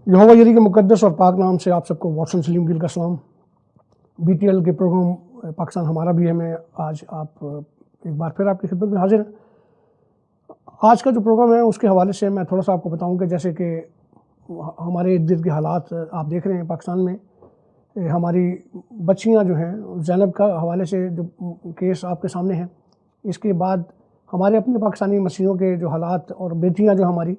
यहोवा यरी के मुकद्दस और पाक नाम से आप सबको वाटसन सलीम गिल का सलाम। बीटीएल के प्रोग्राम पाकिस्तान हमारा भी है में आज आप एक बार फिर आपकी खिदमत में हाजिर हैं। आज का जो प्रोग्राम है उसके हवाले से मैं थोड़ा सा आपको बताऊं कि जैसे कि हमारे इर्द गिर्द के हालात आप देख रहे हैं पाकिस्तान में, हमारी बच्चियां जो हैं ज़ैनब का हवाले से जो केस आपके सामने है, इसके बाद हमारे अपने पाकिस्तानी मसीहों के जो हालात और बेटियां जो हमारी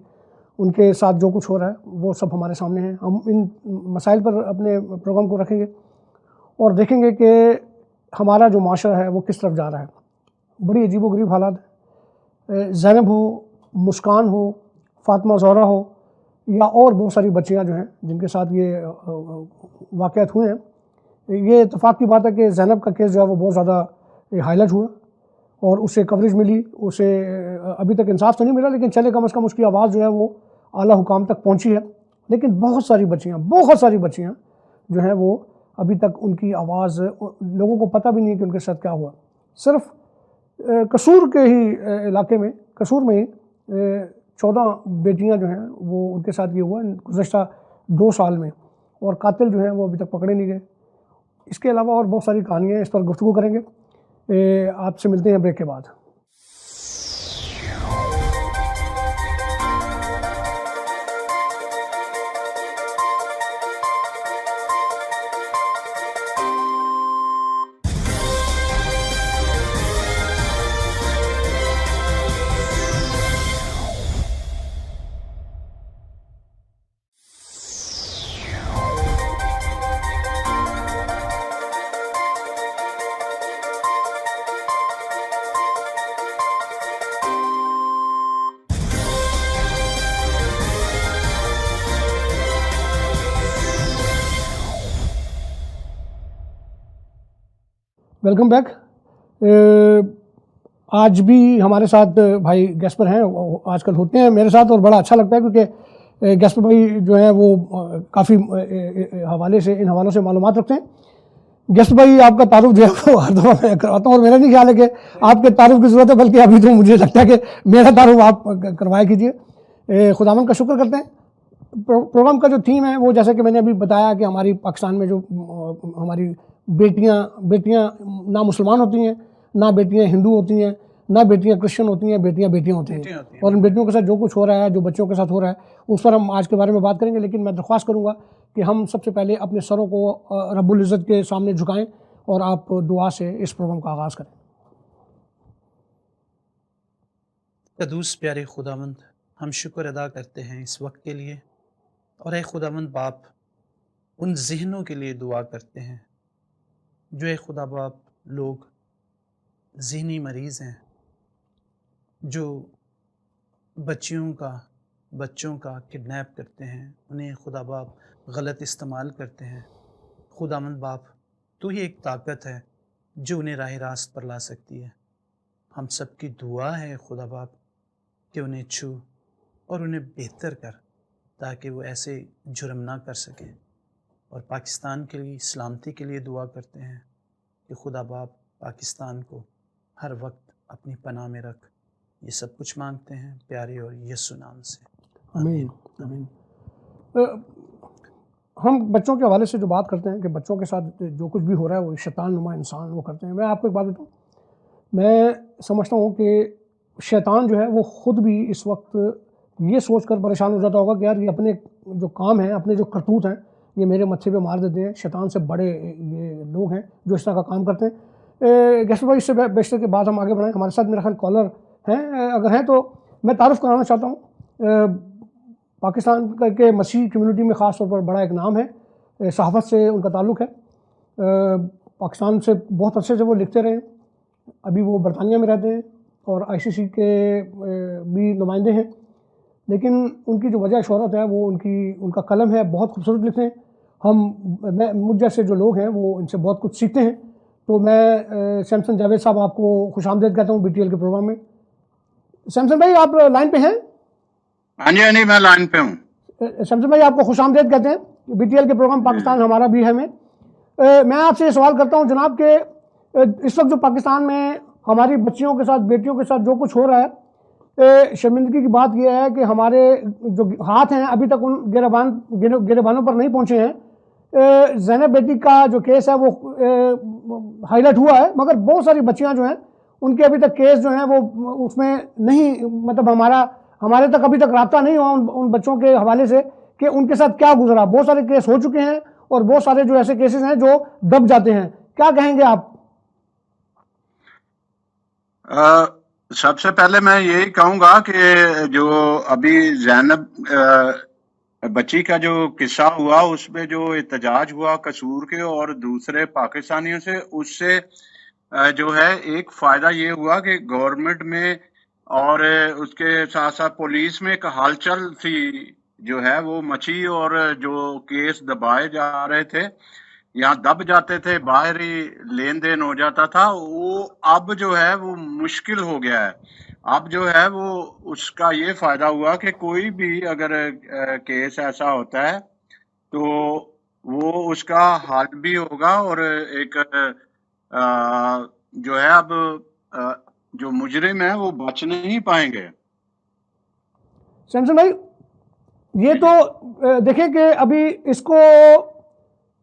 उनके साथ जो कुछ हो रहा है वो सब हमारे सामने है। हम इन मसाइल पर अपने प्रोग्राम को रखेंगे और देखेंगे कि हमारा जो माशरा है वो किस तरफ जा रहा है। बड़ी अजीबोगरीब हालात है। ज़ैनब हो, मुस्कान हो, फ़ातिमा ज़ोहरा हो या और बहुत सारी बच्चियां जो हैं जिनके साथ ये वाक़यात हुए हैं, ये इत्तेफाक की बात है कि ज़ैनब का केस जो है वो बहुत ज़्यादा हाईलाइट हुआ और उसे कवरेज मिली। उसे अभी तक इंसाफ तो नहीं मिला, लेकिन चले कम से कम उसकी आवाज़ जो है वो आला हुकाम तक पहुंची है। लेकिन बहुत सारी बच्चियां जो हैं वो अभी तक उनकी आवाज़ लोगों को पता भी नहीं है कि उनके साथ क्या हुआ। सिर्फ कसूर के ही इलाके में, कसूर में ही 14 बेटियां जो हैं वो उनके साथ ये हुआ गुज़श्ता 2 साल में, और कातिल जो हैं वो अभी तक पकड़े नहीं गए। इसके अलावा और बहुत सारी कहानियाँ, इस पर गुफ्तगू करेंगे। आपसे मिलते हैं ब्रेक के बाद। Welcome back. आज भी हमारे साथ भाई गैस्पर हैं, आजकल होते हैं मेरे साथ और बड़ा अच्छा लगता है क्योंकि गैस्पर भाई जो हैं वो काफ़ी इन हवालों से मालूमात रखते हैं। गैस्पर भाई आपका तारुफ जो है वो हर दफ़ा मैं करवाता हूँ और मेरा नहीं ख्याल है कि आपके तारुफ की ज़रूरत है, बल्कि अभी तो मुझे लगता है कि मेरा तारुफ आप करवाया कीजिए। खुदावन का शुक्र करते हैं। प्रोग्राम का जो थीम है वो जैसे कि मैंने अभी बताया कि हमारी पाकिस्तान में जो हमारी बेटियां ना मुसलमान होती हैं, ना बेटियां हिंदू होती हैं, ना बेटियां क्रिश्चियन होती हैं, बेटियां होती हैं। और इन बेटियों के साथ जो कुछ हो रहा है, जो बच्चों के साथ हो रहा है, उस पर हम आज के बारे में बात करेंगे। लेकिन मैं दरख्वास्त करूँगा कि हम सबसे पहले अपने सरों को रब्बुल इज़्ज़त के सामने झुकाएं और आप दुआ से इस प्रोग्राम का आगाज़ करें। कदूस प्यारे खुदावंद, हम शुक्र अदा करते हैं इस वक्त के लिए, और ए खुदावंद बाप, उन जहनों के लिए दुआ करते हैं जो ए खुदा बाप लोग ज़हनी मरीज़ हैं, जो बच्चों का किडनैप करते हैं, उन्हें खुदा बाप गलत इस्तेमाल करते हैं। खुदावंद बाप, तू ही एक ताकत है जो उन्हें राह रास्त पर ला सकती है। हम सब की दुआ है खुदा बाप कि उन्हें छू और उन्हें बेहतर कर, ताकि वो ऐसे जुर्म ना कर सकें। और पाकिस्तान के लिए सलामती के लिए दुआ करते हैं कि खुदा बाप पाकिस्तान को हर वक्त अपनी पनाह में रख। ये सब कुछ मांगते हैं प्यारे और यीशु नाम से, आमीन आमीन। हम बच्चों के हवाले से जो बात करते हैं कि बच्चों के साथ जो कुछ भी हो रहा है वो शैतान नुमा इंसान वो करते हैं। मैं आपको एक बात बताऊँ, मैं समझता हूँ कि शैतान जो है वो ख़ुद भी इस वक्त ये सोच कर परेशान हो जाता होगा कि यार ये अपने जो काम हैं, अपने जो करतूत हैं, ये मेरे मत्थे पे मार देते हैं। शैतान से बड़े ये लोग हैं जो इस तरह का काम करते हैं। गैस्पर भाई, इससे बेशतर के बाद हम आगे बढ़ाएं। हमारे साथ मेरा ख्याल कॉलर हैं, अगर हैं तो मैं तारुफ कराना चाहता हूँ। पाकिस्तान के मसीह कम्युनिटी में ख़ास तौर पर बड़ा एक नाम है, सहाफ़त से उनका ताल्लुक़ है। पाकिस्तान से बहुत अरसे से वो लिखते रहे। अभी वो बरतानिया में रहते हैं और ICC के भी नुमाइंदे हैं। लेकिन उनकी जो वजह शोहरत है वो उनका कलम है, बहुत खूबसूरत लिखते हैं। मुझ जैसे जो लोग हैं वो इनसे बहुत कुछ सीखते हैं। तो मैं सैमसन जावेद साहब आपको खुशामदीद कहता हूँ BTL के प्रोग्राम में। सैमसन भाई, आप लाइन पे हैं? हाँ जी, मैं लाइन पे हूँ। सैमसन भाई, आपको खुशामदीद कहते हैं BTL के प्रोग्राम पाकिस्तान हमारा भी है में। मैं आपसे ये सवाल करता हूँ जनाब के इस वक्त जो पाकिस्तान में हमारी बच्चियों के साथ, बेटियों के साथ जो कुछ हो रहा है, शर्मिंदगी की बात यह है कि हमारे जो हाथ हैं अभी तक उन गिरबानों पर नहीं पहुंचे हैं। ज़ैनब बेटी का जो केस है वो हाईलाइट हुआ है, मगर बहुत सारी बच्चियां जो हैं उनके अभी तक केस जो हैं वो उसमें नहीं, मतलब हमारे तक अभी तक राब्ता नहीं हुआ उन बच्चों के हवाले से कि उनके साथ क्या गुजरा। बहुत सारे केस हो चुके हैं और बहुत सारे जो ऐसे केसेस हैं जो दब जाते हैं। क्या कहेंगे आप? सबसे पहले मैं यही कहूंगा कि जो अभी जैनब बच्ची का जो किस्सा हुआ उसमें जो एहतजाज हुआ कसूर के और दूसरे पाकिस्तानियों से, उससे जो है एक फायदा ये हुआ कि गवर्नमेंट में और उसके साथ साथ पुलिस में एक हलचल सी जो है वो मची, और जो केस दबाए जा रहे थे यहाँ दब जाते थे, बाहर ही लेन देन हो जाता था, वो अब जो है वो मुश्किल हो गया है। अब जो है वो उसका ये फायदा हुआ कि कोई भी अगर केस ऐसा होता है तो वो उसका हल भी होगा, और एक जो है अब जो मुजरिम है वो बच नहीं पाएंगे। सैमसन भाई, ये तो देखें कि अभी इसको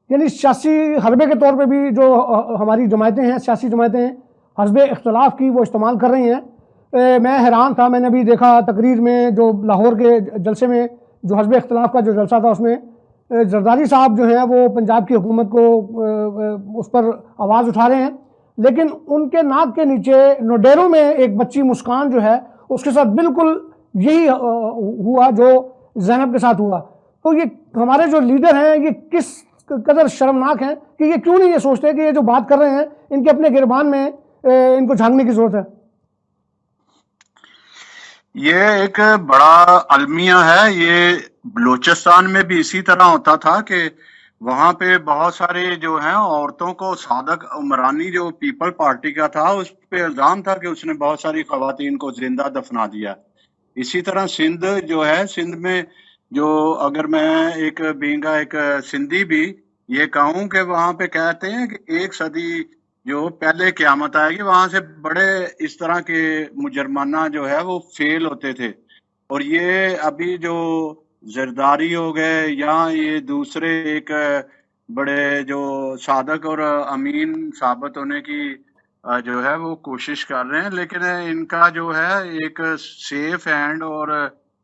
यानी सियासी हरबे के तौर पे भी जो हमारी जमायतें हैं, सियासी जमायतें हैं, हस्बे इख्तलाफ की वो इस्तेमाल कर रही हैं। मैं हैरान था, मैंने अभी देखा तकरीर में जो लाहौर के जलसे में जो हस्बे इख्तलाफ का जो जलसा था उसमें जरदारी साहब जो हैं वो पंजाब की हुकूमत को उस पर आवाज़ उठा रहे हैं, लेकिन उनके नाक के नीचे नोडेरो में एक बच्ची मुस्कान जो है उसके साथ बिल्कुल यही हुआ जो ज़ैनब के साथ हुआ। तो ये हमारे जो लीडर हैं ये किस कदर शर्मनाक हैं कि ये क्यों नहीं ये सोचते कि ये जो बात कर रहे हैं इनके अपने गिरबान में इनको झांकने की जरूरत है। ये एक बड़ा अलमिया है। ये बलूचिस्तान में भी इसी तरह होता था कि वहां पे बहुत सारे जो हैं औरतों को, सादक उमरानी जो पीपल पार्टी का था, उस पे इल्जाम था कि उसने बहुत सारी खवातीन को जिंदा दफना दिया। इसी तरह सिंध जो है, सिंध में जो, अगर मैं एक बींगा एक सिंधी भी ये कहूं कि वहां पे कहते हैं कि 1 सदी जो पहले क़यामत आएगी, वहां से बड़े इस तरह के मुजरमाना जो है वो फेल होते थे। और ये अभी जो जरदारी हो गए या ये दूसरे एक बड़े जो सादक और अमीन साबित होने की जो है वो कोशिश कर रहे हैं, लेकिन इनका जो है एक सेफ हैंड और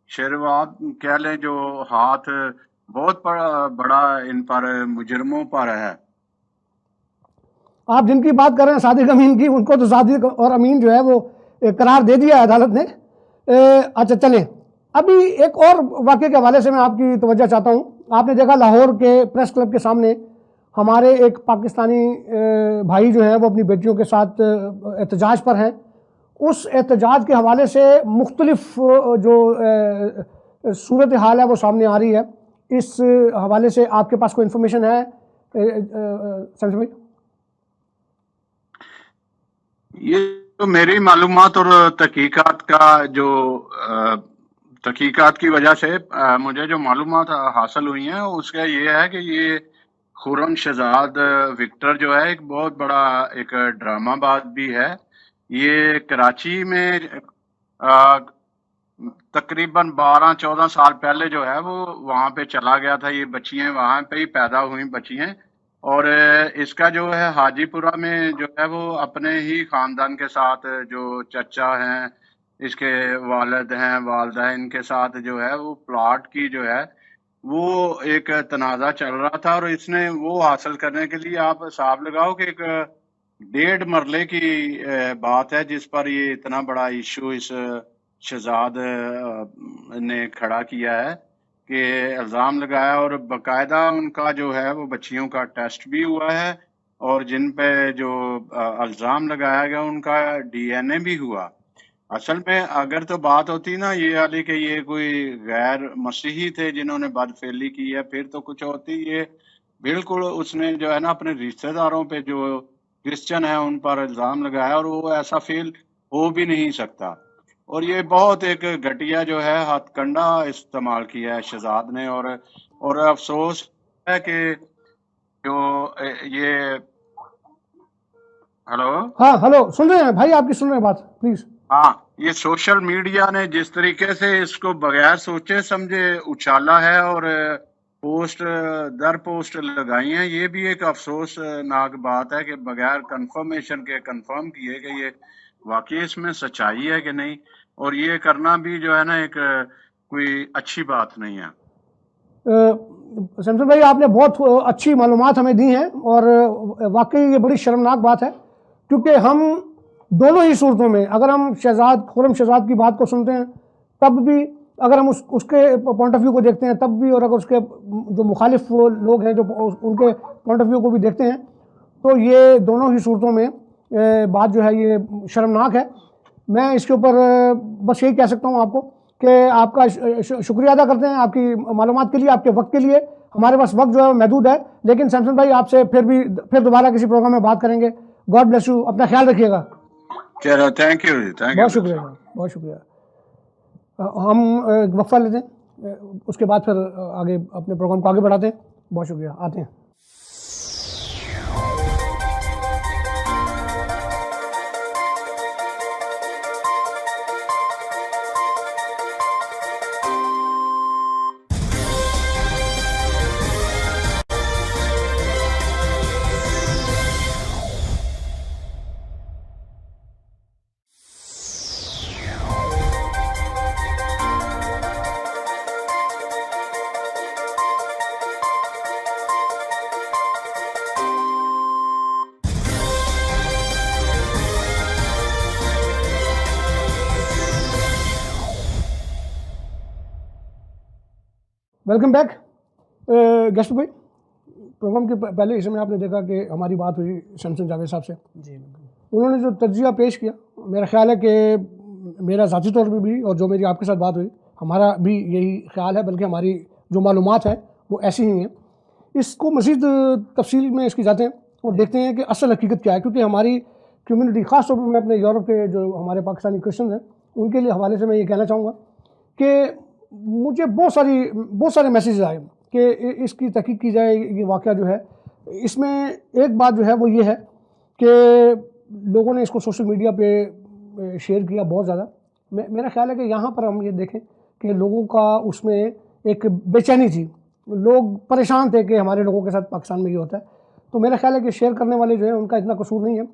शेरवाद कह लें जो हाथ बहुत बड़ा इन पर मुजरमों पर है। आप जिनकी बात कर रहे हैं सादिक अमीन की, उनको तो सादिक और अमीन जो है वो करार दे दिया है अदालत ने। अच्छा चलें, अभी एक और वाक़े के हवाले से मैं आपकी तवज्जो चाहता हूँ। आपने देखा लाहौर के प्रेस क्लब के सामने हमारे एक पाकिस्तानी भाई जो हैं वो अपनी बेटियों के साथ एहतजाज पर हैं। उस एहतजाज के हवाले से मुख्तलिफ जो सूरत हाल है वो सामने आ रही है। इस हवाले से आपके पास कोई इन्फॉर्मेशन है संजय भाई? ये तो मेरी मालूमात और तहकीकात का जो तहकीकात की वजह से मुझे जो मालूमात हासिल हुई हैं उसका ये है कि ये खुर्रम शहजाद विक्टर जो है एक बहुत बड़ा एक ड्रामाबाज भी है। ये कराची में तकरीबन 12-14 साल पहले जो है वो वहाँ पे चला गया था। ये बच्चियाँ वहाँ पे ही पैदा हुई बच्चियाँ, और इसका जो है हाजीपुरा में जो है वो अपने ही खानदान के साथ जो चचा हैं, इसके वालिद हैं, वालदा हैं, इनके साथ जो है वो प्लॉट की जो है वो एक तनाज़ा चल रहा था, और इसने वो हासिल करने के लिए आप हिसाब लगाओ कि एक 1.5 मरले की बात है जिस पर ये इतना बड़ा इशू इस शहजाद ने खड़ा किया है कि इल्ज़ाम लगाया, और बाकायदा उनका जो है वो बच्चियों का टेस्ट भी हुआ है, और जिन पे जो इल्ज़ाम लगाया गया उनका DNA भी हुआ। असल में अगर तो बात होती ना ये वाली कि ये कोई गैर मसीही थे जिन्होंने बदफेली की है, फिर तो कुछ होती। ये बिल्कुल उसने जो है ना अपने रिश्तेदारों पे जो क्रिश्चियन है उन पर इल्ज़ाम लगाया, और वो ऐसा फेल हो भी नहीं सकता। और ये बहुत एक घटिया जो है हथकंडा इस्तेमाल किया है शहजाद ने, और अफसोस है कि जो ये हेलो हाँ हेलो, सुन रहे हैं भाई, आपकी सुन रहे हैं बात, प्लीज। हाँ, ये सोशल मीडिया ने जिस तरीके से इसको बगैर सोचे समझे उछाला है और पोस्ट दर पोस्ट लगाई हैं, ये भी एक अफसोसनाक बात है कि बगैर कंफर्मेशन के कंफर्म किए कि ये वाकई इसमें सच्चाई है कि नहीं, और ये करना भी जो है ना एक कोई अच्छी बात नहीं है। शमशेर भाई, आपने बहुत अच्छी मालूमात हमें दी हैं और वाकई ये बड़ी शर्मनाक बात है, क्योंकि हम दोनों ही सूरतों में, अगर हम खुर्रम शहजाद की बात को सुनते हैं तब भी, अगर हम उसके पॉइंट ऑफ व्यू को देखते हैं तब भी, और अगर उसके जो मुखालिफ लोग हैं जो उनके पॉइंट ऑफ व्यू को भी देखते हैं, तो ये दोनों ही सूरतों में बात जो है ये शर्मनाक है। मैं इसके ऊपर बस यही कह सकता हूँ आपको कि आपका शुक्रिया अदा करते हैं आपकी मालूमात के लिए, आपके वक्त के लिए। हमारे पास वक्त जो है महदूद है, लेकिन शमशेर भाई आपसे फिर दोबारा किसी प्रोग्राम में बात करेंगे। गॉड ब्लेस यू, अपना ख्याल रखिएगा। चलो, थैंक यू। बहुत शुक्रिया, बहुत शुक्रिया। हम वक्फा लेते हैं, उसके बाद फिर आगे अपने प्रोग्राम को आगे बढ़ाते हैं। बहुत शुक्रिया, आते हैं। Welcome back. गेस्ट भाई, प्रोग्राम के पहले हिस्से में आपने देखा कि हमारी बात हुई शमशेर जावेद साहब से। जी, उन्होंने जो तज्जिया पेश किया, मेरा ख्याल है कि मेरा ज़ाती तौर पर भी और जो मेरी आपके साथ बात हुई, हमारा भी यही ख्याल है, बल्कि हमारी जो मालूमात है वो ऐसी ही हैं। इसको मज़ीद तफसील में इसकी जाते हैं और देखते हैं कि असल हकीकत क्या है, क्योंकि हमारी कम्युनिटी, ख़ास तौर पर मैं अपने यूरोप के जो हमारे पाकिस्तानी क्रिश्चियन हैं उनके लिए हवाले से मैं ये कहना चाहूँगा कि मुझे बहुत सारे मैसेज आए कि इसकी तहकीक की जाए, ये वाक़या जो है। इसमें एक बात जो है वो ये है कि लोगों ने इसको सोशल मीडिया पे शेयर किया बहुत ज़्यादा। मेरा ख्याल है कि यहाँ पर हम ये देखें कि लोगों का उसमें एक बेचैनी थी, लोग परेशान थे कि हमारे लोगों के साथ पाकिस्तान में ये होता है। तो मेरा ख्याल है कि शेयर करने वाले जो है उनका इतना कसूर नहीं है।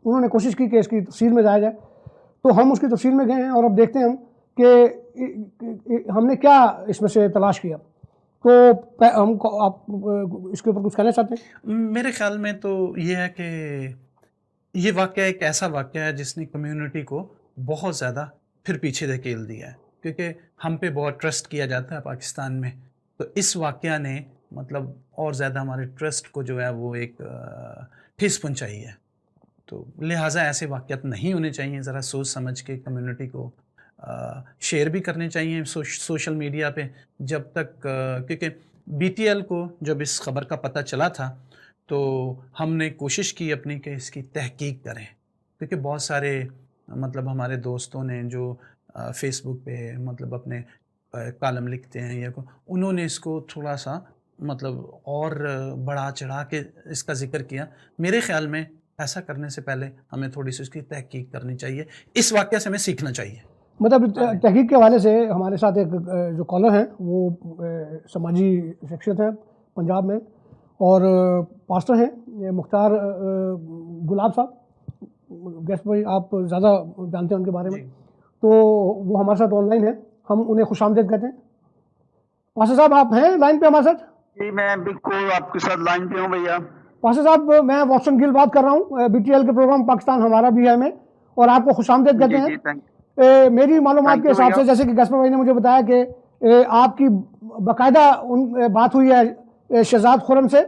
उन्होंने कोशिश की कि इसकी तफसील में जाया जाए, तो हम उसकी तफसील में गए हैं और अब देखते हैं हम कि हमने क्या इसमें से तलाश किया। तो हमको आप इसके ऊपर कुछ कहना चाहते हैं? मेरे ख्याल में तो ये है कि ये वाक़या एक ऐसा वाक़या है जिसने कम्युनिटी को बहुत ज़्यादा फिर पीछे धकेल दिया है, क्योंकि हम पे बहुत ट्रस्ट किया जाता है पाकिस्तान में। तो इस वाक़या ने मतलब और ज़्यादा हमारे ट्रस्ट को जो है वो एक ठेस पहुंचाई है। तो लिहाजा ऐसे वाक़यात नहीं होने चाहिए। ज़रा सोच समझ के कम्युनिटी को शेयर भी करने चाहिए सोशल मीडिया पे। जब तक क्योंकि BTL को जब इस खबर का पता चला था तो हमने कोशिश की अपनी कि इसकी तहकीक करें, क्योंकि बहुत सारे मतलब हमारे दोस्तों ने जो फेसबुक पे मतलब अपने कॉलम लिखते हैं या उन्होंने इसको थोड़ा सा मतलब और बढ़ा चढ़ा के इसका जिक्र किया। मेरे ख्याल में ऐसा करने से पहले हमें थोड़ी सी उसकी तहकीक करनी चाहिए। इस वाक़या से हमें सीखना चाहिए। मतलब तहकीक के हवाले से हमारे साथ एक जो कॉलर हैं वो समाजी शख्सियत हैं पंजाब में और पास्टर हैं, ये मुख्तार गुलाब साहब। गेस्ट भाई आप ज़्यादा जानते हैं उनके बारे में, तो वो हमारे साथ ऑनलाइन है, हम उन्हें खुशामदीद कहते हैं। पास्टर साहब आप हैं लाइन पे हमारे साथ? जी मैं बिल्कुल आपके साथ लाइन पे हूँ भैया। पास्टर साहब मैं वॉटसन गिल बात कर रहा हूँ, BTL के प्रोग्राम पाकिस्तान हमारा भी है में, और आपको खुशामदीद कहते हैं। मेरी मालूमात के हिसाब से, जैसे कि गस्पर भाई ने मुझे बताया कि आपकी बाकायदा बात हुई है शहजाद खुर्रम से।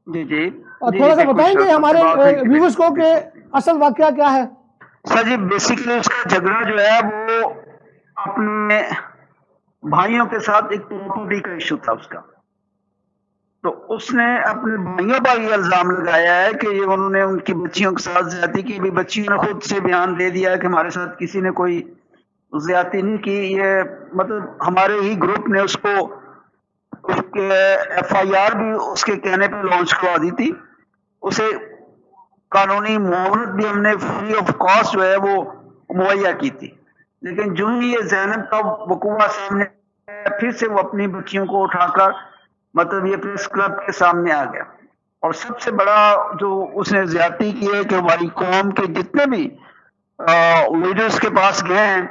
जी जी, और थोड़ा सा बताएंगे हमारे व्यूअर्स को कि असल वाकया क्या है? सर जी, बेसिकली उसका झगड़ा जो है वो अपने भाइयों के साथ एक प्रॉपर्टी का इशू था उसका। तो उसने अपने भाइयों पर ये इल्जाम लगाया है कि ये उन्होंने उनकी बच्चियों के साथ ज्यादती की। भी बच्चियों ने खुद से बयान दे दिया है कि हमारे साथ किसी ने कोई ज्यादती नहीं की। ये मतलब हमारे ही ग्रुप ने उसको उसके FIR भी उसके कहने पे लॉन्च करवा दी थी। उसे कानूनी मुआवनत भी हमने फ्री ऑफ कॉस्ट जो है वो मुहैया की थी। लेकिन जो ही ये ज़ैनब का वक़ूआ सामने आया, फिर से वो अपनी बच्चियों को उठाकर मतलब ये प्रेस क्लब के सामने आ गया। और सबसे बड़ा जो उसने ज़्यादती की है कि हमारी कौम के जितने भी लीडर्स के पास गए हैं,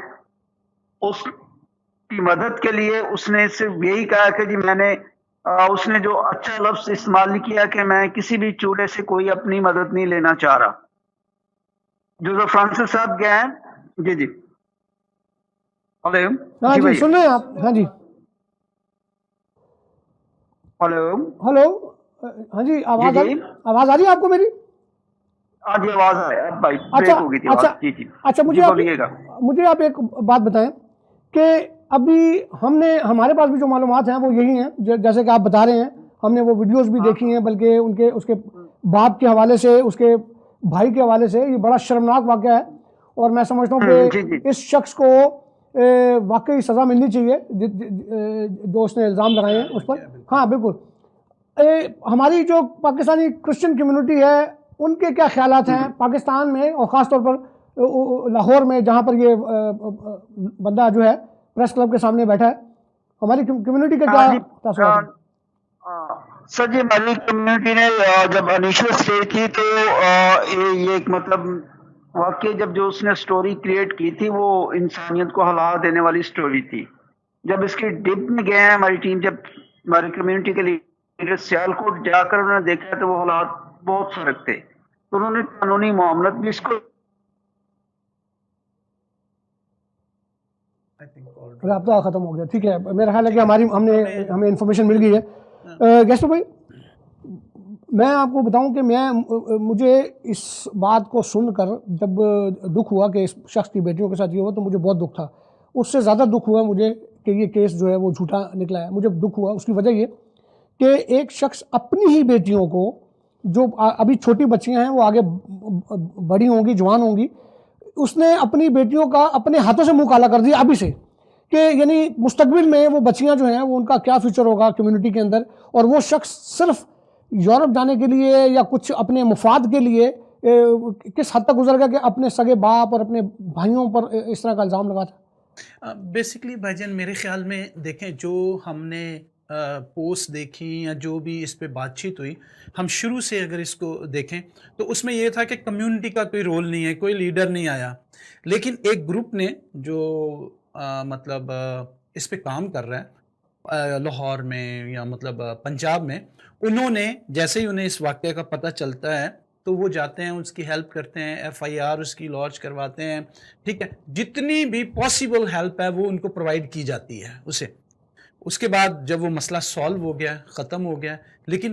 उसकी मदद के लिए उसने सिर्फ यही कहा कि जी मैंने उसने जो अच्छा लफ्ज़ इस्तेमाल नहीं किया कि मैं किसी भी चूड़े से कोई अपनी मदद नहीं लेना चाह रहा। जो फ्रांसिस साहब गए हैं, जी जी, हेलो, हाँ जी जी, भैया, सुन रहे हैं आप? हाँ जी, हेलो, हेलो। हाँ जी, जी आवाज़ आ जी, आवाज़ आ रही है आपको मेरी? हाँ जी, आवाज़ है, अब भाई अच्छा, ब्रेक हो गई थी अच्छा, आवाज़, जी जी, अच्छा, जी बोलिएगा। मुझे आप एक बात बताएं कि अभी हमारे पास भी जो मालूमात हैं वो यही हैं, जैसे कि आप बता रहे हैं, हमने वो वीडियोस भी हाँ, देखी हैं, बल्कि उनके उसके बाप के हवाले से, उसके भाई के हवाले से ये बड़ा शर्मनाक वाक़या है। और मैं समझता हूँ जी जी, कि इस शख्स को वाकई सज़ा मिलनी चाहिए, जो उसने इल्ज़ाम लगाए हैं उस पर। हाँ, बिल्कुल। हमारी जो पाकिस्तानी क्रिश्चियन कम्युनिटी है, उनके क्या ख्यालात हैं पाकिस्तान में, और ख़ास तौर पर लाहौर में, जहाँ पर ये बंदा जो है प्रेस क्लब के सामने बैठा है, हमारी कम्युनिटी का क्या जी, तासुरात हैं? सर जी, हमारी कम्युनिटी ने जब इनिशियल स्टेज की तो ये एक मतलब वाकई जब जो उसने स्टोरी क्रिएट की थी वो इंसानियत को हिला देने वाली स्टोरी थी। जब इसकी डिप में गए हैं हमारी टीम, जब हमारी कम्युनिटी के लीडर सियालकोट जाकर उन्होंने देखा तो वो हालात बहुत फर्क थे, तो उन्होंने कानूनी मामलत भी इसको आई थिंक रब्ता ख़त्म हो गया, ठीक है। मेरा ख्याल है कि हमें इन्फॉर्मेशन मिल गई है। गेस्ट भाई, मैं आपको बताऊं कि मुझे इस बात को सुनकर जब दुख हुआ कि इस शख्स की बेटियों के साथ ये हुआ, तो मुझे बहुत दुख था। उससे ज़्यादा दुख हुआ मुझे कि ये केस जो है वो झूठा निकला है। मुझे दुख हुआ, उसकी वजह ये कि एक शख्स अपनी ही बेटियों को, जो अभी छोटी बच्चियां हैं, वो आगे बड़ी होंगी, जवान होंगी, उसने अपनी बेटियों का अपने हाथों से मुंह काला कर दिया अभी से, कि यानी मुस्तकबिल में वो बच्चियां जो हैं वो उनका क्या फ्यूचर होगा कम्युनिटी के अंदर। और वो शख्स सिर्फ यूरोप जाने के लिए या कुछ अपने मुफाद के लिए किस हद तक गुजर गया कि अपने सगे बाप और अपने भाइयों पर इस तरह का इल्ज़ाम लगा था। बेसिकली भाईजान, मेरे ख्याल में देखें, जो हमने पोस्ट देखी या जो भी इस पे बातचीत हुई, हम शुरू से अगर इसको देखें तो उसमें यह था कि कम्युनिटी का कोई रोल नहीं है, कोई लीडर नहीं आया, लेकिन एक ग्रुप ने जो मतलब इस पे काम कर रहा है लाहौर में या मतलब पंजाब में, उन्होंने जैसे ही उन्हें इस वाक़ये का पता चलता है तो वो जाते हैं, उसकी हेल्प करते हैं, एफआईआर उसकी लॉन्च करवाते हैं, ठीक है, जितनी भी पॉसिबल हेल्प है वो उनको प्रोवाइड की जाती है उसे। उसके बाद जब वो मसला सॉल्व हो गया, ख़त्म हो गया, लेकिन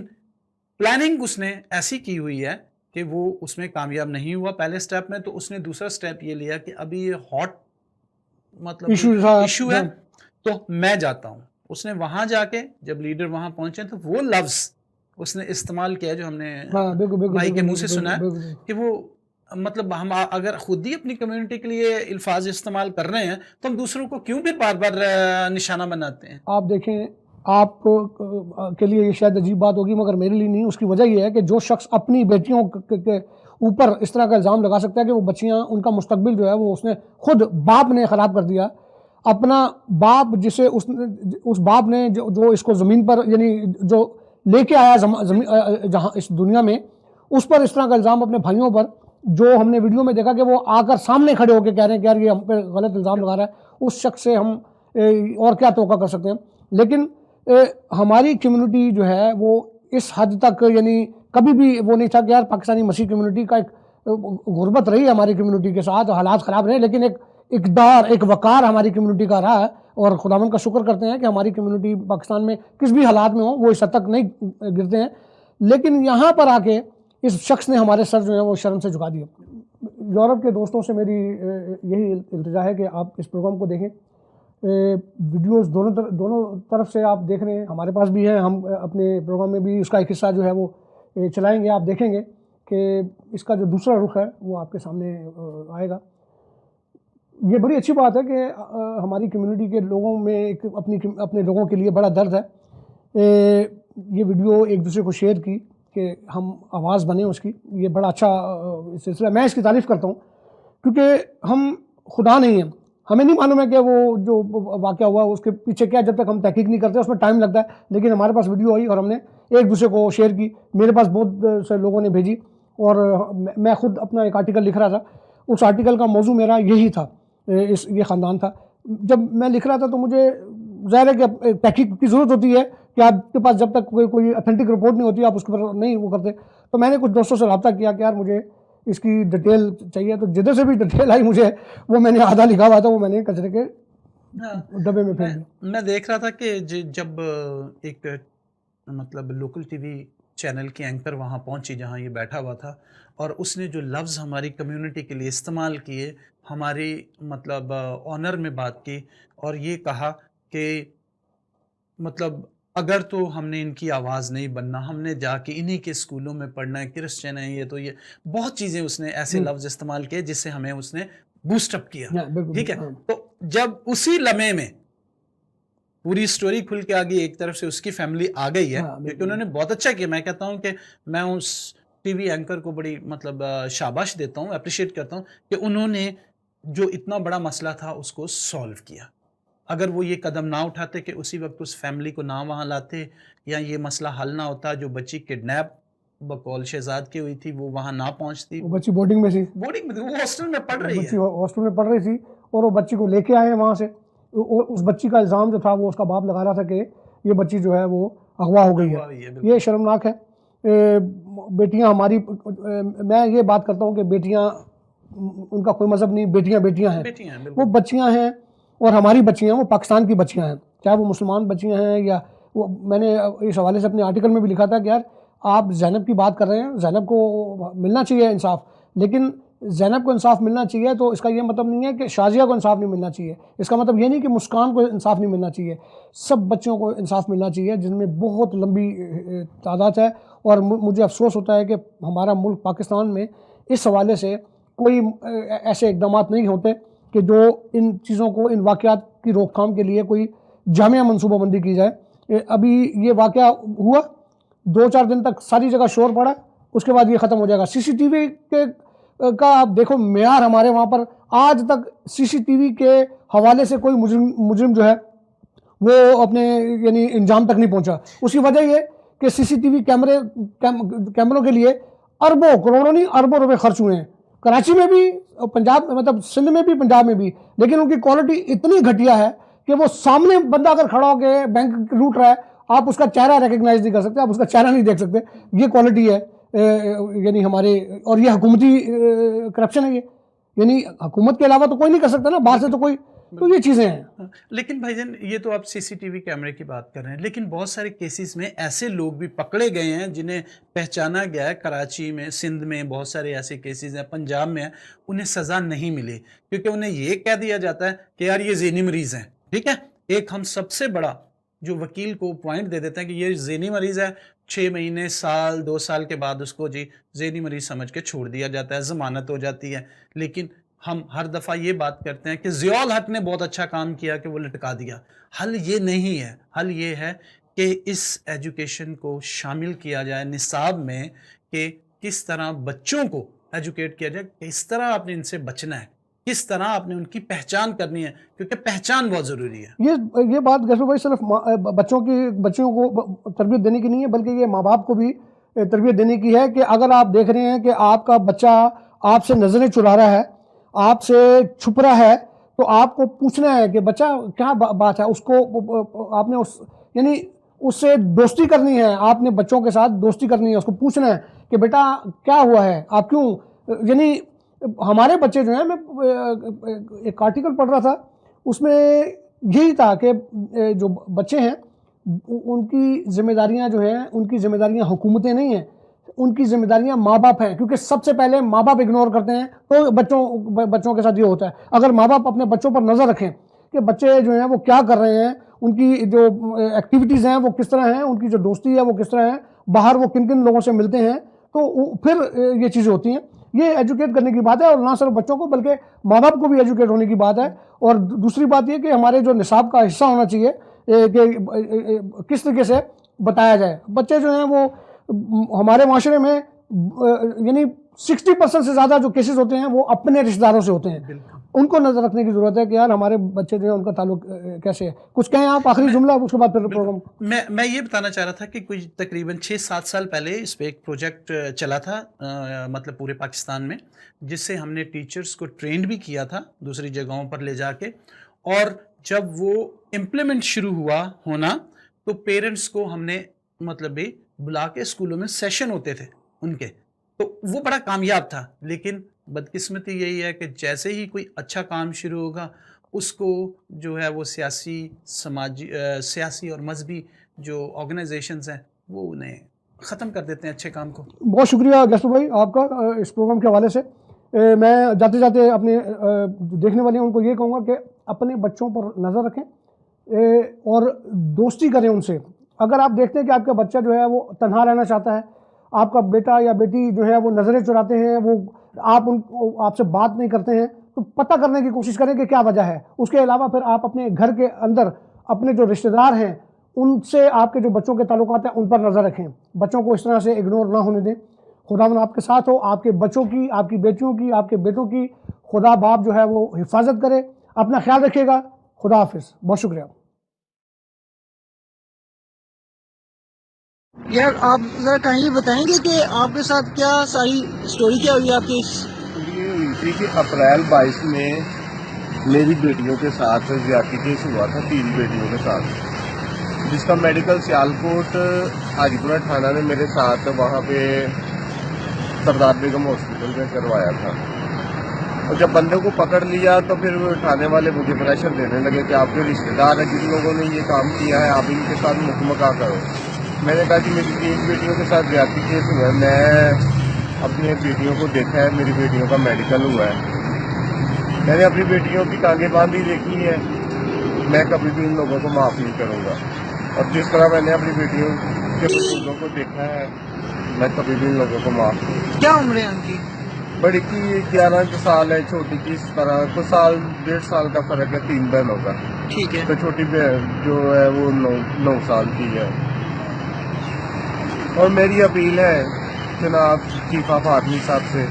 प्लानिंग उसने ऐसी की हुई है कि वो उसमें कामयाब नहीं हुआ पहले स्टेप में, तो उसने दूसरा स्टेप ये लिया कि अभी ये हॉट मतलब इशू इशू है, तो मैं जाता हूँ। उसने वहां जाके जब लीडर वहां पहुंचे तो वो लफ्ज उसने इस्तेमाल किया जो हमने हाँ, बिल्कुल भाई के मुंह से सुना है बिल्कुल। कि वो मतलब हम अगर खुद ही अपनी कम्युनिटी के लिए अल्फाज इस्तेमाल कर रहे हैं तो हम दूसरों को क्यों भी बार बार निशाना बनाते हैं। आप देखें, आप के लिए ये शायद अजीब बात होगी, मगर मेरे लिए नहीं। उसकी वजह यह है कि जो शख्स अपनी बेटियों के ऊपर इस तरह का इल्ज़ाम लगा सकता है कि वो बच्चियां, उनका मुस्तकबिल जो है वो उसने खुद बाप ने ख़राब कर दिया। अपना बाप, जिसे उस बाप ने जो इसको ज़मीन पर, यानी जो लेके आया जहाँ इस दुनिया में, उस पर इस तरह का इल्ज़ाम अपने भाइयों पर, जो हमने वीडियो में देखा कि वो आकर सामने खड़े होकर कह रहे हैं कि यार ये हम पे गलत इल्ज़ाम लगा रहा है, उस शख्स से हम और क्या तोक़ा कर सकते हैं। लेकिन हमारी कम्युनिटी जो है वो इस हद तक, यानी कभी भी वो नहीं था कि यार पाकिस्तानी मसीह कम्युनिटी का एक गुर्बत रही हमारी कम्युनिटी के साथ, हालात ख़राब रहे, लेकिन एक इक़दार, एक वक़ार हमारी कम्युनिटी का रहा है। और खुदावंद का शुक्र करते हैं कि हमारी कम्युनिटी पाकिस्तान में किस भी हालात में हो वो इस हद तक नहीं गिरते हैं। लेकिन यहाँ पर आके इस शख्स ने हमारे सर जो है वो शर्म से झुका दिए। यूरोप के दोस्तों से मेरी यही इल्तिजा है कि आप इस प्रोग्राम को देखें। वीडियोस दोनों तरफ से आप देख रहे हैं, हमारे पास भी है, हम अपने प्रोग्राम में भी उसका एक हिस्सा जो है वो चलाएंगे। आप देखेंगे कि इसका जो दूसरा रुख है वो आपके सामने आएगा। ये बड़ी अच्छी बात है कि हमारी कम्युनिटी के लोगों में एक अपने लोगों के लिए बड़ा दर्द है। ये वीडियो एक दूसरे को शेयर की कि हम आवाज़ बने उसकी, ये बड़ा अच्छा सिलसिला। मैं इसकी तारीफ़ करता हूँ क्योंकि हम खुदा नहीं है, हमें नहीं मालूम है कि वो जो वाक़या हुआ उसके पीछे क्या, जब तक हम तहकीक नहीं करते उसमें टाइम लगता है। लेकिन हमारे पास वीडियो आई और हमने एक दूसरे को शेयर की, मेरे पास बहुत से लोगों ने भेजी और मैं ख़ुद अपना एक आर्टिकल लिख रहा था। उस आर्टिकल का मौजू मेरा यही था, ये ख़ानदान था। जब मैं लिख रहा था तो मुझे ज़ाहिर है कि तहकीक की ज़रूरत होती है कि आपके पास जब तक कोई अथेंटिक रिपोर्ट नहीं होती आप उसके पर नहीं वो करते। तो मैंने कुछ दोस्तों से रब्ता किया कि यार मुझे इसकी डिटेल चाहिए, तो जिधर से भी डिटेल आई मुझे, वो मैंने आधा लिखा हुआ था, वो मैंने कचरे के हाँ, डब्बे में फेंक दिया। मैं देख रहा था कि जब एक मतलब लोकल टीवी चैनल की एंकर वहाँ पहुँची जहाँ ये बैठा हुआ था, और उसने जो लफ्ज़ हमारी कम्युनिटी के लिए इस्तेमाल किए, हमारी मतलब ऑनर में बात की और ये कहा कि मतलब अगर तो हमने इनकी आवाज़ नहीं बनना, हमने जाके इन्हीं के स्कूलों में पढ़ना है, क्रिश्चियन है ये, तो ये बहुत चीज़ें उसने ऐसे लफ्ज़ इस्तेमाल किए जिससे हमें उसने बूस्टअप किया। हाँ, बिल्कुल, ठीक है, हाँ। तो जब उसी लम्हे में पूरी स्टोरी खुल के आ गई, एक तरफ से उसकी फैमिली आ गई है, हाँ, क्योंकि बिल्कुल। उन्होंने बहुत अच्छा किया। मैं कहता हूँ कि मैं उस टीवी एंकर को बड़ी मतलब शाबाश देता हूँ, अप्रिशिएट करता हूँ कि उन्होंने जो इतना बड़ा मसला था उसको सॉल्व किया। अगर वो ये कदम ना उठाते कि उसी वक्त उस फैमिली को ना वहाँ लाते या ये मसला हल ना होता, जो बच्ची किडनैप बकौल शहजाद की हुई थी वो वहाँ ना पहुँचती, वो बच्ची बोर्डिंग में थी, बोर्डिंग में थी, वो हॉस्टल में पढ़ रही बच्ची है। हॉस्टल में पढ़ रही थी और वो बच्ची को लेके आए वहाँ से। उस बच्ची का इल्ज़ाम जो था वो उसका बाप लगा रहा था कि ये बच्ची जो है वो अगवा हो गई अगवा हुई है, है। बिल्कुल। ये शर्मनाक है। बेटियां हमारी, मैं ये बात करता हूँ कि बेटियां, उनका कोई मज़हब नहीं, बेटियां बेटियां हैं, बेटियां हैं, वो बिल्कुल। बच्चियां हैं और हमारी बच्चियां, वो पाकिस्तान की बच्चियां हैं, चाहे वो मुसलमान बच्चियां हैं या वो। मैंने इस हवाले से अपने आर्टिकल में भी लिखा था कि यार आप ज़ैनब की बात कर रहे हैं, ज़ैनब को मिलना चाहिए इंसाफ, लेकिन ज़ैनब को इंसाफ मिलना चाहिए तो इसका ये मतलब नहीं है कि शाजिया को इंसाफ नहीं मिलना चाहिए। इसका मतलब ये नहीं कि मुस्कान को इंसाफ नहीं मिलना चाहिए। सब बच्चों को इंसाफ मिलना चाहिए, जिनमें बहुत लंबी तादाद है। और मुझे अफसोस होता है कि हमारा मुल्क पाकिस्तान में इस हवाले से कोई ऐसे इक़दाम नहीं होते कि जो इन चीज़ों को, इन वाक़यात की रोकथाम के लिए कोई जामिया मनसूबाबंदी की जाए। अभी ये वाक़या हुआ, 2-4 दिन तक सारी जगह शोर पड़ा, उसके बाद ये ख़त्म हो जाएगा। सीसीटीवी के का आप देखो मेयार, हमारे वहाँ पर आज तक सीसीटीवी के हवाले से कोई मुजरिम जो है वो अपने यानी इंजाम तक नहीं पहुँचा। उसकी वजह ये कि सीसीटीवी कैमरों के लिए अरबों, करोड़ों नहीं अरबों रुपए खर्च हुए हैं, कराची में भी, पंजाब मतलब सिंध में भी, पंजाब में भी। लेकिन उनकी क्वालिटी इतनी घटिया है कि वो सामने बंदा अगर खड़ा होकर बैंक लूट रहा है, आप उसका चेहरा रिकग्नाइज नहीं कर सकते, आप उसका चेहरा नहीं देख सकते। ये क्वालिटी है यानी हमारे, और ये हुकूमती करप्शन है ये, यानी हुकूमत के अलावा तो कोई नहीं कर सकता ना, बाहर से तो कोई, तो ये चीज़ें हैं। लेकिन भाईजान ये तो आप सीसीटीवी कैमरे की बात कर रहे हैं, लेकिन बहुत सारे केसेस में ऐसे लोग भी पकड़े गए हैं जिन्हें पहचाना गया है। कराची में, सिंध में बहुत सारे ऐसे केसेस हैं, पंजाब में है, उन्हें सज़ा नहीं मिली क्योंकि उन्हें ये कह दिया जाता है कि यार ये ज़हनी मरीज़ हैं। ठीक है, एक हम सबसे बड़ा जो वकील को पॉइंट दे देते हैं कि ये ज़हनी मरीज़ है, 6 महीने, साल, 2 साल के बाद उसको जी ज़हनी मरीज़ समझ के छोड़ दिया जाता है, ज़मानत हो जाती है। लेकिन हम हर दफ़ा ये बात करते हैं कि ज़ियाउल हक ने बहुत अच्छा काम किया कि वो लटका दिया। हल ये नहीं है, हल ये है कि इस एजुकेशन को शामिल किया जाए निसाब में, कि किस तरह बच्चों को एजुकेट किया जाए, किस तरह आपने इनसे बचना है, किस तरह आपने उनकी पहचान करनी है, क्योंकि पहचान बहुत ज़रूरी है। ये बात गज़फर भाई सिर्फ बच्चों को तरबियत देने की नहीं है, बल्कि ये माँ बाप को भी तरबियत देने की है कि अगर आप देख रहे हैं कि आपका बच्चा आपसे नज़रें चुरा रहा है, आपसे छुप रहा है, तो आपको पूछना है कि बच्चा क्या बात है, उसको आपने यानी उससे दोस्ती करनी है, आपने बच्चों के साथ दोस्ती करनी है, उसको पूछना है कि बेटा क्या हुआ है, आप क्यों, यानी हमारे बच्चे जो हैं, मैं एक आर्टिकल पढ़ रहा था, उसमें यही था कि जो बच्चे हैं उनकी जिम्मेदारियां जो हैं, उनकी जिम्मेदारियां हुकूमतें नहीं हैं, उनकी जिम्मेदारियां माँ बाप हैं, क्योंकि सबसे पहले माँ बाप इग्नोर करते हैं तो बच्चों के साथ ये होता है। अगर माँ बाप अपने बच्चों पर नज़र रखें कि बच्चे जो हैं वो क्या कर रहे हैं, उनकी जो एक्टिविटीज़ हैं वो किस तरह हैं, उनकी जो दोस्ती है वो किस तरह है, बाहर वो किन किन लोगों से मिलते हैं, तो फिर ये चीज़ें होती हैं। ये एजुकेट करने की बात है, और ना सिर्फ बच्चों को बल्कि माँ बाप को भी एजुकेट होने की बात है। और दूसरी बात ये कि हमारे जो निसाब का हिस्सा होना चाहिए कि किस तरीके से बताया जाए। बच्चे जो हैं वो हमारे माशरे में यानी 60% से ज़्यादा जो केसेस होते हैं वो अपने रिश्तेदारों से होते हैं। उनको नजर रखने की जरूरत है कि यार हमारे बच्चे जो है उनका ताल्लुक कैसे है। कुछ कहें आप आखिरी जुमला, उसके बाद फिर प्रोग्राम। मैं ये बताना चाह रहा था कि कुछ तकरीबन 6-7 साल पहले इस पे एक प्रोजेक्ट चला था, मतलब पूरे पाकिस्तान में, जिससे हमने टीचर्स को ट्रेंड भी किया था दूसरी जगहों पर ले जाके, और जब वो इम्प्लीमेंट शुरू हुआ होना तो पेरेंट्स को हमने मतलब भी बुला के स्कूलों में सेशन होते थे उनके, तो वो बड़ा कामयाब था। लेकिन बदकिस्मती यही है कि जैसे ही कोई अच्छा काम शुरू होगा उसको जो है वो सियासी और मजहबी जो ऑर्गेनाइजेशंस हैं वो उन्हें ख़त्म कर देते हैं अच्छे काम को। बहुत शुक्रिया गैसो भाई आपका इस प्रोग्राम के हवाले से। मैं जाते जाते अपने देखने वाले हैं उनको ये कहूँगा कि अपने बच्चों पर नज़र रखें और दोस्ती करें उनसे। अगर आप देखते हैं कि आपका बच्चा जो है वो तन्हा रहना चाहता है, आपका बेटा या बेटी जो है वो नज़रें चुराते हैं, वो आपसे बात नहीं करते हैं, तो पता करने की कोशिश करें कि क्या वजह है। उसके अलावा फिर आप अपने घर के अंदर अपने जो रिश्तेदार हैं उनसे आपके जो बच्चों के ताल्लुकात हैं उन पर नज़र रखें। बच्चों को इस तरह से इग्नोर ना होने दें। खुदावन आपके साथ हो, आपके बच्चों की, आपकी बेटियों की, आपके बेटों की खुदा बाप जो है वो हिफाजत करे। अपना ख्याल रखिएगा। खुदा हाफिज़। बहुत शुक्रिया। यार आप जरा काइंडली बताएंगे कि आपके साथ क्या सारी स्टोरी क्या हुई आपकी? ये हुई थी कि अप्रैल 22 में मेरी बेटियों के साथ ज्यादती केस हुआ था, 3 बेटियों के साथ, जिसका मेडिकल सियालकोट हाजीपुरा थाना ने मेरे साथ वहाँ पे सरदार बेगम हॉस्पिटल में करवाया था। और जब बंदे को पकड़ लिया तो फिर थाने वाले मुझे प्रेशर देने लगे कि आपके रिश्तेदार हैं जिन लोगों ने ये काम किया है, आप इनके साथ मुकमका करो। मैंने कहा कि मेरी 3 बेटियों के साथ ज्यादती केस हुआ है, मैं अपनी बेटियों को देखा है, मेरी बेटियों का मेडिकल हुआ है, मैंने अपनी बेटियों की टांगे बांधी देखी है, मैं कभी भी इन लोगों को माफ़ नहीं करूँगा। और जिस तरह मैंने अपनी बेटियों के बच्चों को देखा है, मैं कभी भी इन लोगों को माफ़ नहीं। क्या उम्र है उनकी? बड़ी की 11 साल है, छोटी की इस तरह कुछ साल 1.5 साल का फर्क है, 3 बहनों का। ठीक है। तो छोटी बहन जो है वो 9 साल की है। और मेरी अपील है जनाब चीफ ऑफ आर्मी साहब से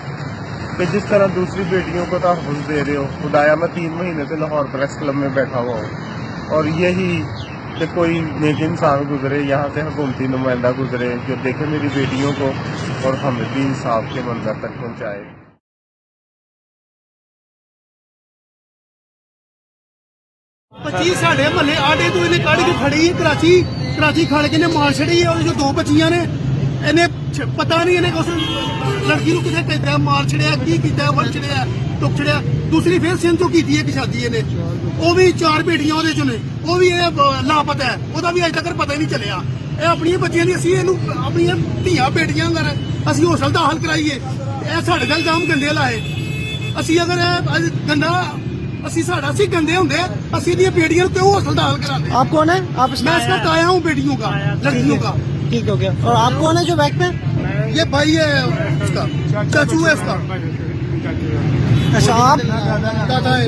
कि जिस तरह दूसरी बेटियों को तहफ़्फ़ुज़ दे रहे हो, खुदाया मैं 3 महीने से लाहौर प्रेस क्लब में बैठा हुआ हूँ, और यही कि कोई नेक इंसान गुजरे, यहाँ से हुकूमती नुमाइंदा गुजरे जो देखे मेरी बेटियों को और हमें भी इंसाफ के मंजर तक पहुँचाए। बच्ची साढ़े महल्ले आडे तो इन्हें कड़ के खड़ी है, कराची खड़ के मार छड़ी है। और जो 2 बच्चियां ने इन्हें पता नहीं इन्हें उस लड़की को कितने कहता मार छड़िया, की किया, वन छड़िया, टुक छड़िया। दूसरी फिर सिंधु की थी एक शादी इन्हें, वो भी 4 बेटियां ਉਹਦੇ ਚੋਂ ਨੇ, ਉਹ ਵੀ ਲਾਪਤਾ ਹੈ, ਉਹਦਾ ਵੀ ਅਜੇ ਤੱਕ ਪਤਾ ਹੀ ਨਹੀਂ ਚੱਲਿਆ। ਇਹ ਆਪਣੀਆਂ ਬੱਚੀਆਂ ਦੀ ਅਸੀਂ ਇਹਨੂੰ ਆਪਣੀਆਂ ਧੀਆਂ ਬੇਟੀਆਂ ਅਗਰ ਅਸੀਂ ਹੌਸਲ ਦਾ ਹੱਲ ਕਰਾਈਏ, ਇਹ ਸਾਡੇ ਦਾ ਇਲਜ਼ਾਮ ਗੰਦੇ ਲਾਏ। ਅਸੀਂ ਅਗਰ ਗੰਦਾ ਅਸੀਂ गंदे होंगे, ਅਸੀਂ ਦੀਆਂ बेटियों क्यों हौसल दाल कराते? आप कौन है? आप मैं इसका ताया हूँ बेटियों का, लड़कियों का। ठीक हो गया। और आप कौन है जो बैक पे? ये भाई है उसका, चाचू है उसका। अच्छा आप दादा है।